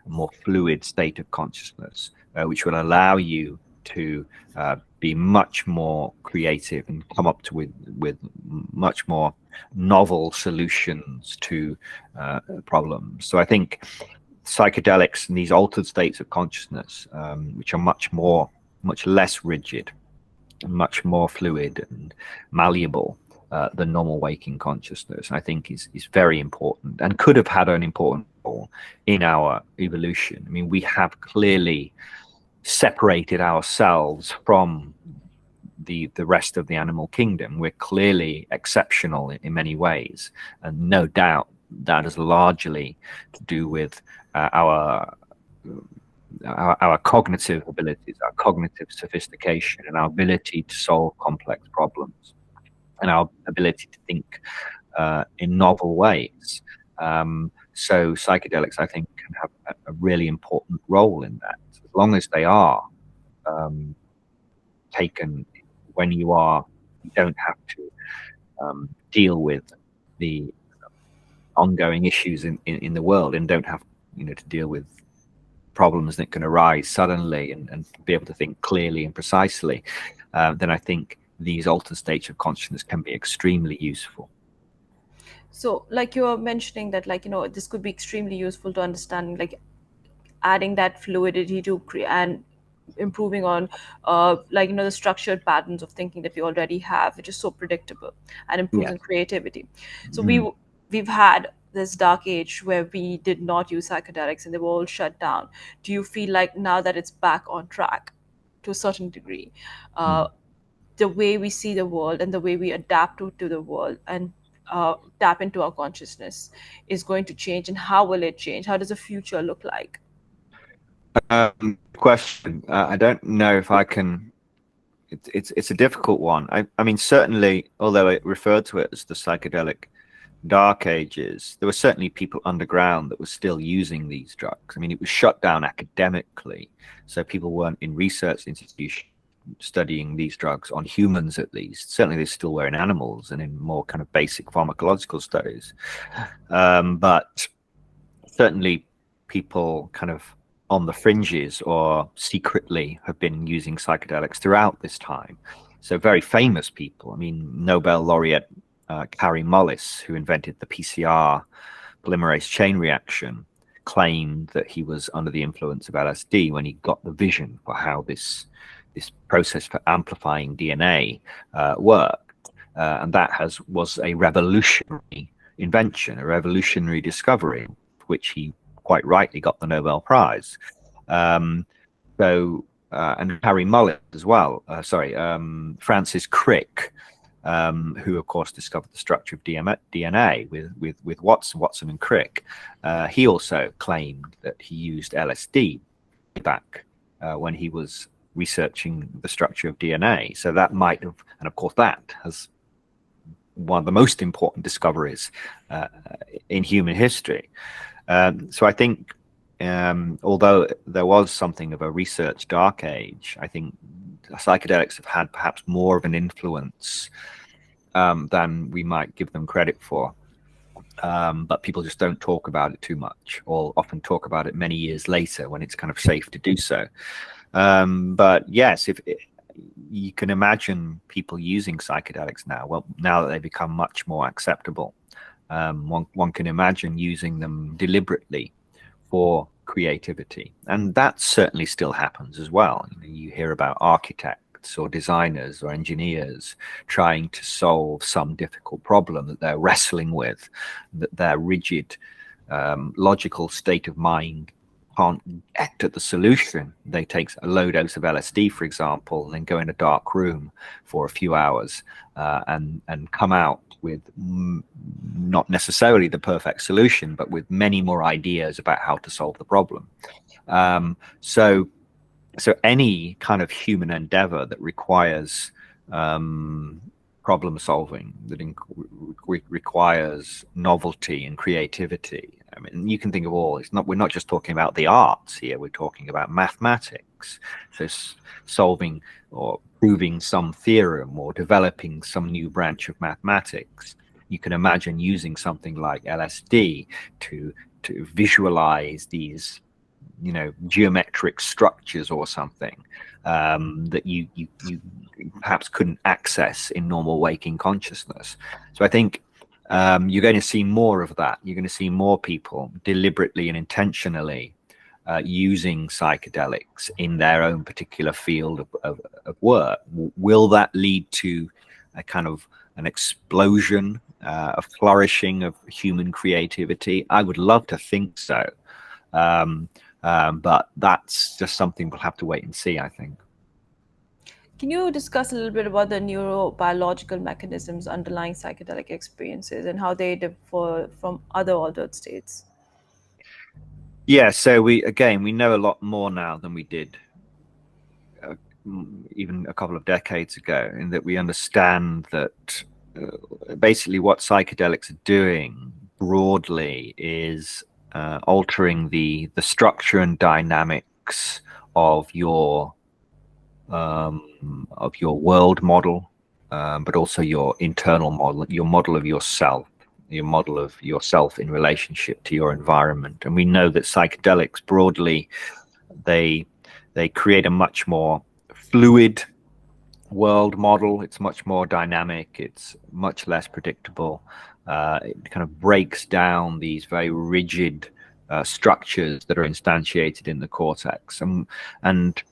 more fluid state of consciousness, which will allow you to be much more creative and come up with much more novel solutions to problems. So I think psychedelics and these altered states of consciousness, which are much less rigid, and much more fluid and malleable than normal waking consciousness, I think is very important and could have had an important role in our evolution. I mean, we have clearly separated ourselves from the rest of the animal kingdom. We're clearly exceptional in many ways, and no doubt that is largely to do with our cognitive abilities, our cognitive sophistication, and our ability to solve complex problems, and our ability to think in novel ways. So psychedelics, I think, can have a really important role in that, as long as they are taken when you don't have to deal with the ongoing issues in the world, and don't have to deal with problems that can arise suddenly, and be able to think clearly and precisely. Then I think these altered states of consciousness can be extremely useful. So, like you were mentioning that, this could be extremely useful to understanding, like adding that fluidity to create and improving on, the structured patterns of thinking that we already have, which is so predictable and improves Yeah. on creativity. So Mm. we've had this dark age where we did not use psychedelics and they were all shut down. Do you feel like now that it's back on track to a certain degree, Mm. the way we see the world and the way we adapt to the world and tap into our consciousness is going to change? And how will it change? How does the future look like? Question. I don't know if I can. It's a difficult one. I mean, certainly, although it referred to it as the psychedelic dark ages, there were certainly people underground that were still using these drugs. I mean, it was shut down academically, so people weren't in research institutions studying these drugs on humans, at least. Certainly they still were in animals and in more kind of basic pharmacological studies. But certainly people kind of on the fringes or secretly have been using psychedelics throughout this time. So very famous people. I mean, Nobel laureate Kary Mullis, who invented the PCR polymerase chain reaction, claimed that he was under the influence of LSD when he got the vision for how this process for amplifying DNA worked, and that was a revolutionary invention, a revolutionary discovery, which he quite rightly got the Nobel Prize. Um, and Harry Mullins as well. Francis Crick, who of course discovered the structure of DNA with Watson and Crick. He also claimed that he used LSD back when he was researching the structure of DNA. So that might have, and of course that has one of the most important discoveries in human history. So I think, although there was something of a research dark age, I think psychedelics have had perhaps more of an influence than we might give them credit for. But people just don't talk about it too much, or often talk about it many years later when it's kind of safe to do so. But yes, if you can imagine people using psychedelics now, well, now that they become much more acceptable, one can imagine using them deliberately for creativity, and that certainly still happens as well. You hear about architects or designers or engineers trying to solve some difficult problem that they're wrestling with, that their rigid logical state of mind can't get at the solution. They take a low dose of LSD, for example, and then go in a dark room for a few hours and come out with not necessarily the perfect solution, but with many more ideas about how to solve the problem. So any kind of human endeavor that requires problem solving, that requires novelty and creativity. I mean, you can think of all. We're not just talking about the arts here. We're talking about mathematics. So solving or proving some theorem or developing some new branch of mathematics. You can imagine using something like LSD to visualize these, geometric structures or something that you perhaps couldn't access in normal waking consciousness. So I think you're going to see more of that. You're going to see more people deliberately and intentionally using psychedelics in their own particular field of work. Will that lead to a kind of an explosion, a flourishing of human creativity? I would love to think so. But that's just something we'll have to wait and see, I think. Can you discuss a little bit about the neurobiological mechanisms underlying psychedelic experiences and how they differ from other altered states? Yeah, so we know a lot more now than we did even a couple of decades ago, in that we understand that basically what psychedelics are doing broadly is altering the structure and dynamics of your world model, but also your internal model, your model of yourself, your model of yourself in relationship to your environment. And we know that psychedelics broadly, they create a much more fluid world model. It's much more dynamic. It's much less predictable. It kind of breaks down these very rigid structures that are instantiated in the cortex, and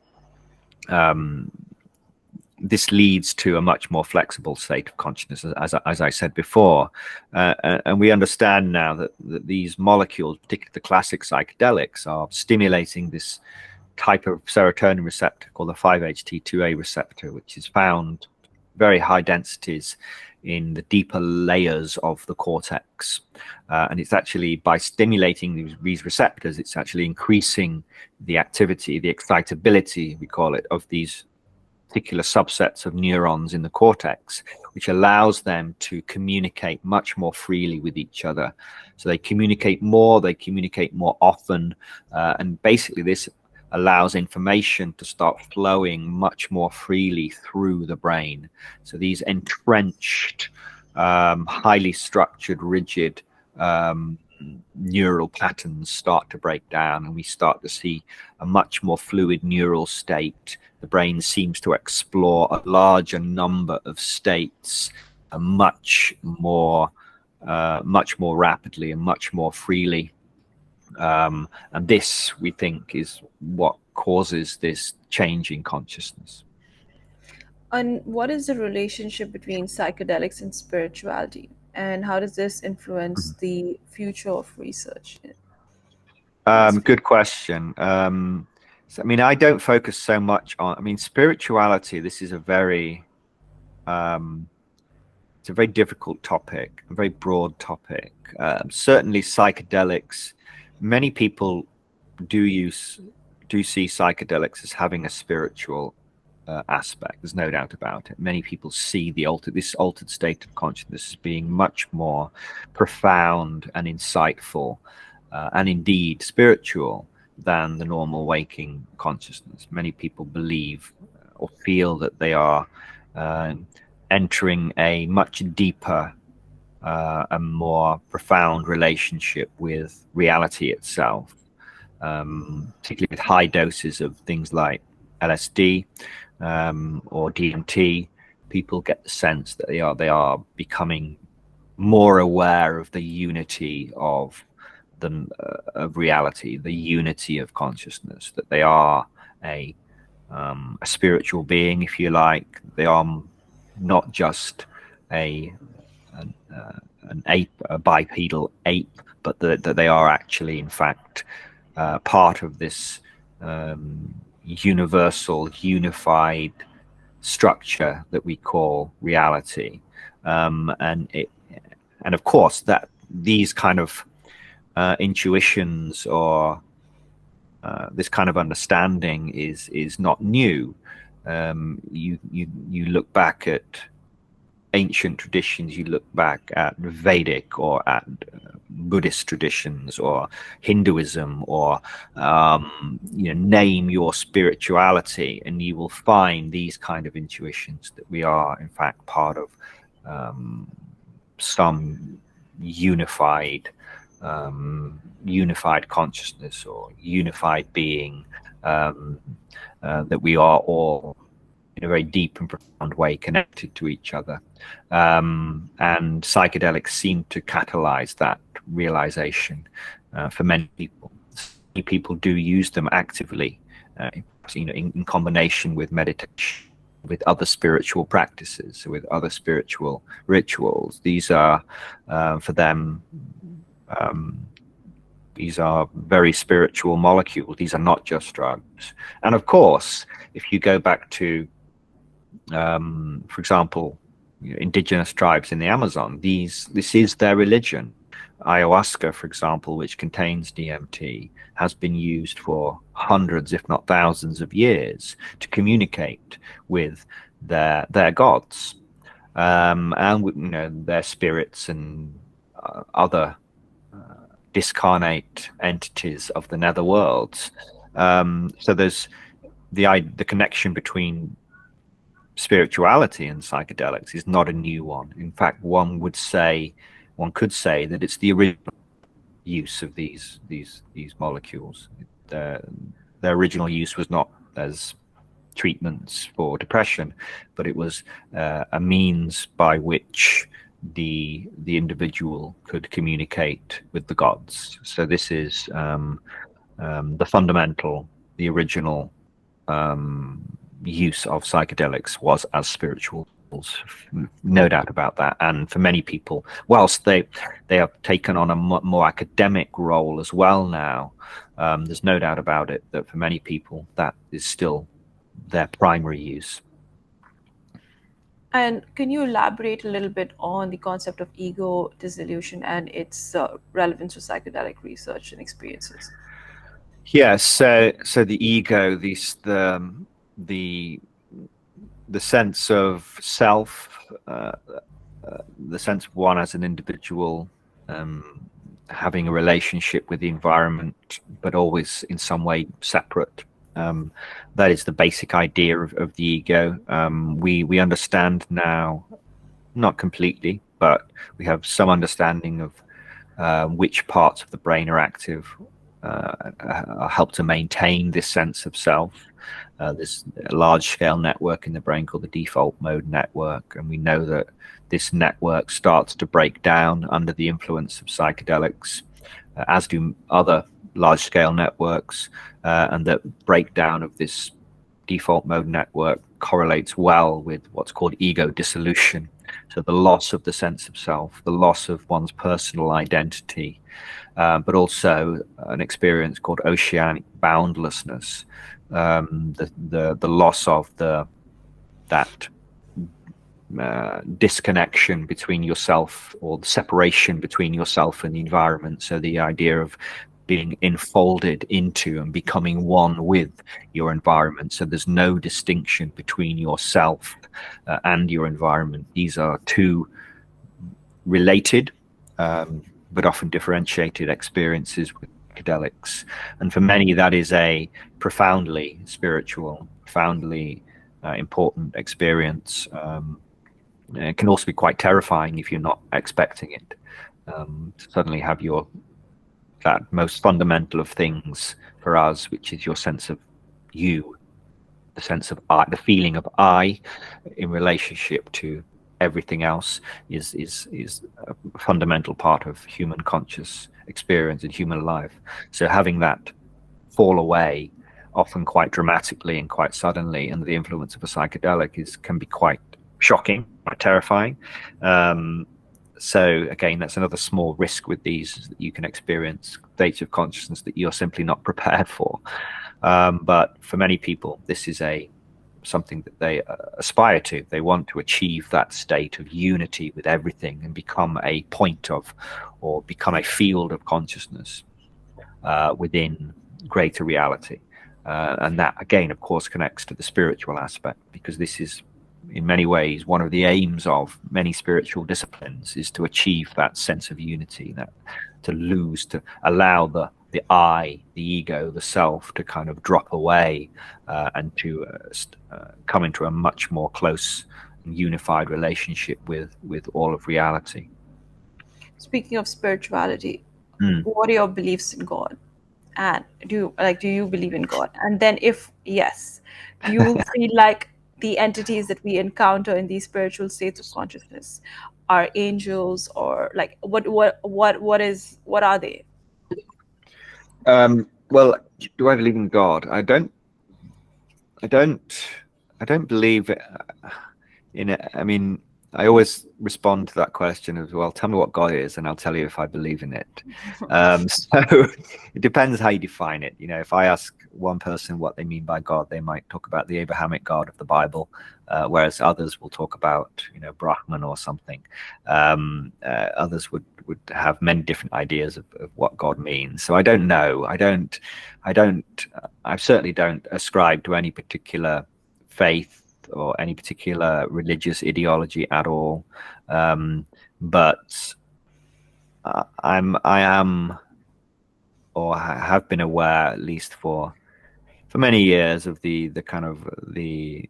this leads to a much more flexible state of consciousness, as I said before. And we understand now that these molecules, particularly the classic psychedelics, are stimulating this type of serotonin receptor called the 5-HT2A receptor, which is found very high densities in the deeper layers of the cortex. And it's actually, by stimulating these receptors, it's actually increasing the activity, the excitability, we call it, of these particular subsets of neurons in the cortex, which allows them to communicate much more freely with each other. So they communicate more often, and basically this allows information to start flowing much more freely through the brain. So these entrenched, highly structured, rigid neural patterns start to break down, and we start to see a much more fluid neural state. The brain seems to explore a larger number of states much more rapidly and much more freely. And this, we think, is what causes this change in consciousness. And what is the relationship between psychedelics and spirituality? And how does this influence the future of research? Yes, please. Good question. So, I mean, I don't focus so much on, I mean, spirituality. This is a very, um, it's a very difficult topic, a very broad topic. Certainly, psychedelics. Many people do use do see psychedelics as having a spiritual aspect. There's no doubt about it. Many people see this altered state of consciousness as being much more profound and insightful, and indeed spiritual than the normal waking consciousness. Many people believe or feel that they are uh, entering a much deeper and more profound relationship with reality itself, particularly with high doses of things like LSD or DMT. People get the sense that they are becoming more aware of the unity of reality, the unity of consciousness. That they are a spiritual being, if you like. They are not just a an ape, a bipedal ape, but that they are actually, in fact, part of this universal, unified structure that we call reality. And of course, that these kind of intuitions or this kind of understanding is not new. You look back at ancient traditions, you look back at Vedic or at Buddhist traditions or Hinduism, or name your spirituality, and you will find these kind of intuitions that we are in fact part of some unified consciousness or unified being, that we are all in a very deep and profound way connected to each other. And psychedelics seem to catalyze that realization for many people. Many people do use them actively, in combination with meditation, with other spiritual practices, with other spiritual rituals. These are, for them, these are very spiritual molecules. These are not just drugs. And of course, if you go back to, for example, indigenous tribes in the Amazon, this is their religion. Ayahuasca, for example, which contains DMT, has been used for hundreds, if not thousands, of years to communicate with their gods, and their spirits and other discarnate entities of the netherworlds. So there's the connection between spirituality and psychedelics is not a new one. In fact, one could say that it's the original use of these molecules. Their original use was not as treatments for depression, but it was a means by which the individual could communicate with the gods. So this is the fundamental, the original use of psychedelics was as spiritual. No doubt about that. And for many people, whilst they have taken on a more academic role as well now, there's no doubt about it that for many people that is still their primary use. And can you elaborate a little bit on the concept of ego dissolution and its relevance to psychedelic research and experiences? Yes. So the ego, the sense of self, the sense of one as an individual, having a relationship with the environment, but always in some way separate. That is the basic idea of the ego. We understand now, not completely, but we have some understanding of which parts of the brain are active, help to maintain this sense of self. There's a large-scale network in the brain called the default mode network, and we know that this network starts to break down under the influence of psychedelics, as do other large-scale networks, and that breakdown of this default mode network correlates well with what's called ego dissolution. So the loss of the sense of self, the loss of one's personal identity, but also an experience called oceanic boundlessness, the loss of that disconnection between yourself, or the separation between yourself and the environment. So the idea of being enfolded into and becoming one with your environment. So there's no distinction between yourself and your environment. These are two related, but often differentiated experiences with psychedelics. And for many, that is a profoundly spiritual, profoundly important experience. It can also be quite terrifying if you're not expecting it, to suddenly have that most fundamental of things for us, which is your sense of you, the sense of I, the feeling of I in relationship to everything else, is a fundamental part of human conscious experience in human life. So having that fall away, often quite dramatically and quite suddenly, under the influence of a psychedelic, can be quite shocking, quite terrifying. So again, that's another small risk with these, is that you can experience states of consciousness that you're simply not prepared for. But for many people, this is something that they aspire to. They want to achieve that state of unity with everything and become a point of, or become a field of consciousness within greater reality. And that, again, of course, connects to the spiritual aspect, because this is, in many ways, one of the aims of many spiritual disciplines, is to achieve that sense of unity, that to allow the I, the ego, the self, to kind of drop away, and to come into a much more close and unified relationship with all of reality. Speaking of spirituality, what are your beliefs in God? And do you believe in God? And then, if yes, do you feel like the entities that we encounter in these spiritual states of consciousness are angels, or like what are they? Well, do I believe in God? I don't believe in it. I mean, I always respond to that question as well. Tell me what God is, and I'll tell you if I believe in it. So it depends how you define it. If I ask one person what they mean by God, they might talk about the Abrahamic God of the Bible, whereas others will talk about, Brahman or something. Others would have many different ideas of what God means. So I don't know. I certainly don't ascribe to any particular faith or any particular religious ideology at all. But I am, or have been aware, at least for many years, of the kind of the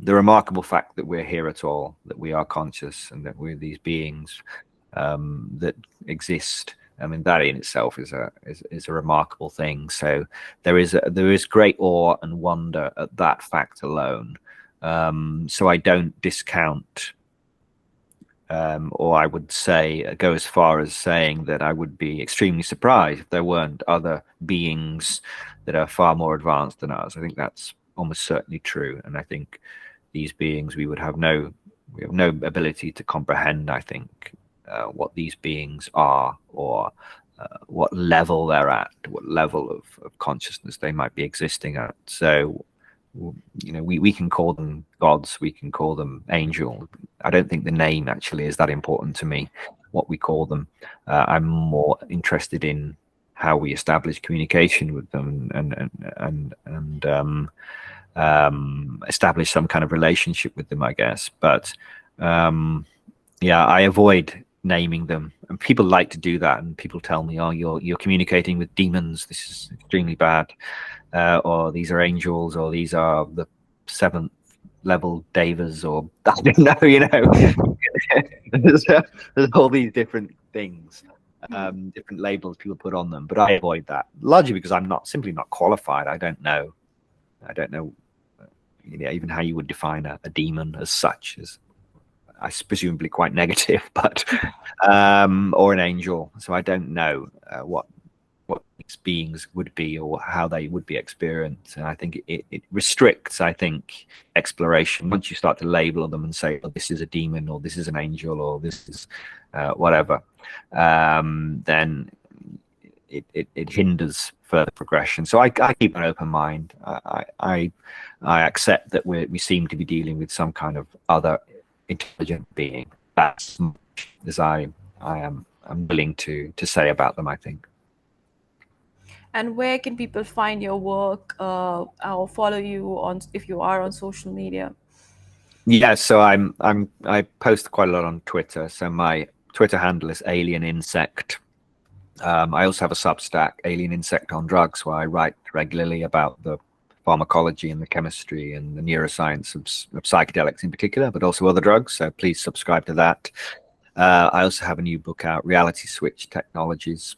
remarkable fact that we're here at all, that we are conscious, and that we're these beings that exist. I mean, that in itself is a remarkable thing. So there is great awe and wonder at that fact alone. So I don't discount, or I would go as far as saying that I would be extremely surprised if there weren't other beings that are far more advanced than us. I think that's almost certainly true, and I think these beings, we have no ability to comprehend, I think, what these beings are, or what level they're at, what level of consciousness they might be existing at. So, we can call them gods, we can call them angel. I don't think the name actually is that important to me, what we call them. I'm more interested in how we establish communication with them, and establish some kind of relationship with them, I guess. But yeah, I avoid naming them, and people like to do that, and people tell me, "Oh, you're communicating with demons. This is extremely bad," or "These are angels," or "These are the 7th level devas," or I don't know. There's all these different things, different labels people put on them, but I avoid that, largely because I'm simply not qualified. I don't know, even how you would define a demon as such, as presumably quite negative, but or an angel. So I don't know what these beings would be or how they would be experienced. And I think it restricts, I think, exploration. Once you start to label them and say, oh, this is a demon, or this is an angel, or this is whatever, then it hinders further progression. So I keep an open mind. I accept that we seem to be dealing with some kind of other intelligent being. That's as much as I'm willing to say about them, I think. And where can people find your work or follow you on if you are on social media? Yeah, so I post quite a lot on Twitter. So my Twitter handle is Alien Insect. I also have a Substack, Alien Insect on Drugs, where I write regularly about the pharmacology and the chemistry and the neuroscience of psychedelics in particular, but also other drugs. So please subscribe to that. I also have a new book out, Reality Switch Technologies,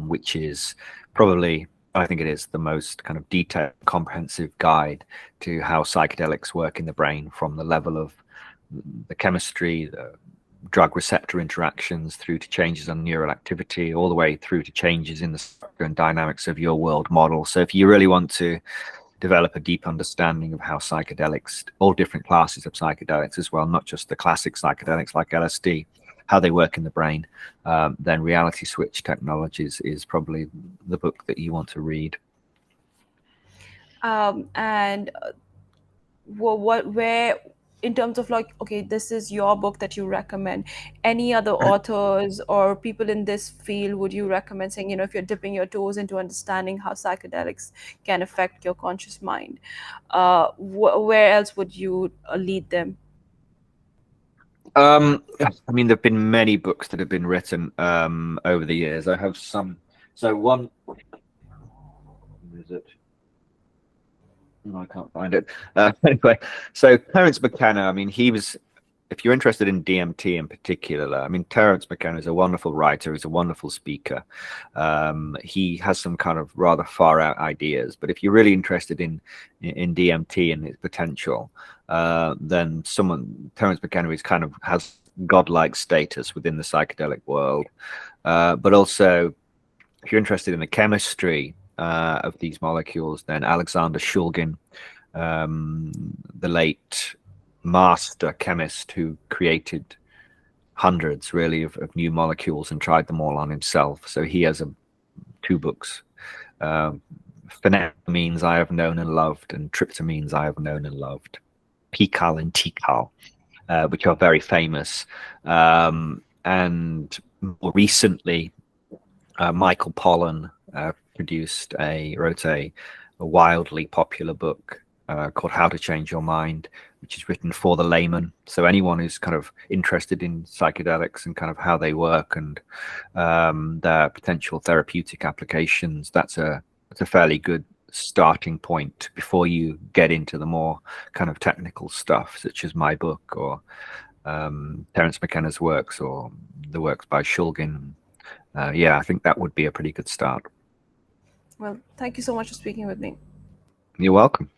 which is probably, I think it is the most kind of detailed, comprehensive guide to how psychedelics work in the brain, from the level of the chemistry, the drug receptor interactions, through to changes on neural activity, all the way through to changes in the structure and dynamics of your world model. So if you really want to develop a deep understanding of how psychedelics, all different classes of psychedelics as well, not just the classic psychedelics like LSD, how they work in the brain, then Reality Switch Technologies is probably the book that you want to read. And where, in terms of like, okay, this is your book that you recommend, any other authors or people in this field would you recommend, saying, if you're dipping your toes into understanding how psychedelics can affect your conscious mind, where else would you lead them? I mean, there've been many books that have been written over the years. I have some. So one, is it? No, I can't find it. Anyway, so Terence McKenna, I mean, he was, if you're interested in DMT in particular, I mean, Terence McKenna is a wonderful writer. He's a wonderful speaker. He has some kind of rather far out ideas, but if you're really interested in DMT and its potential, then Terence McKenna is kind of has godlike status within the psychedelic world. But also, if you're interested in the chemistry of these molecules, then Alexander Shulgin, the late master chemist who created hundreds really of new molecules and tried them all on himself. So he has two books, phenethylamines I have known and loved, and tryptamines I have known and loved, Pical and Tikal, which are very famous. And more recently, Michael Pollan wrote a wildly popular book called How to Change Your Mind, which is written for the layman. So anyone who's kind of interested in psychedelics and kind of how they work and their potential therapeutic applications, that's a fairly good starting point before you get into the more kind of technical stuff, such as my book or Terence McKenna's works or the works by Shulgin. Yeah, I think that would be a pretty good start. Well, thank you so much for speaking with me. You're welcome.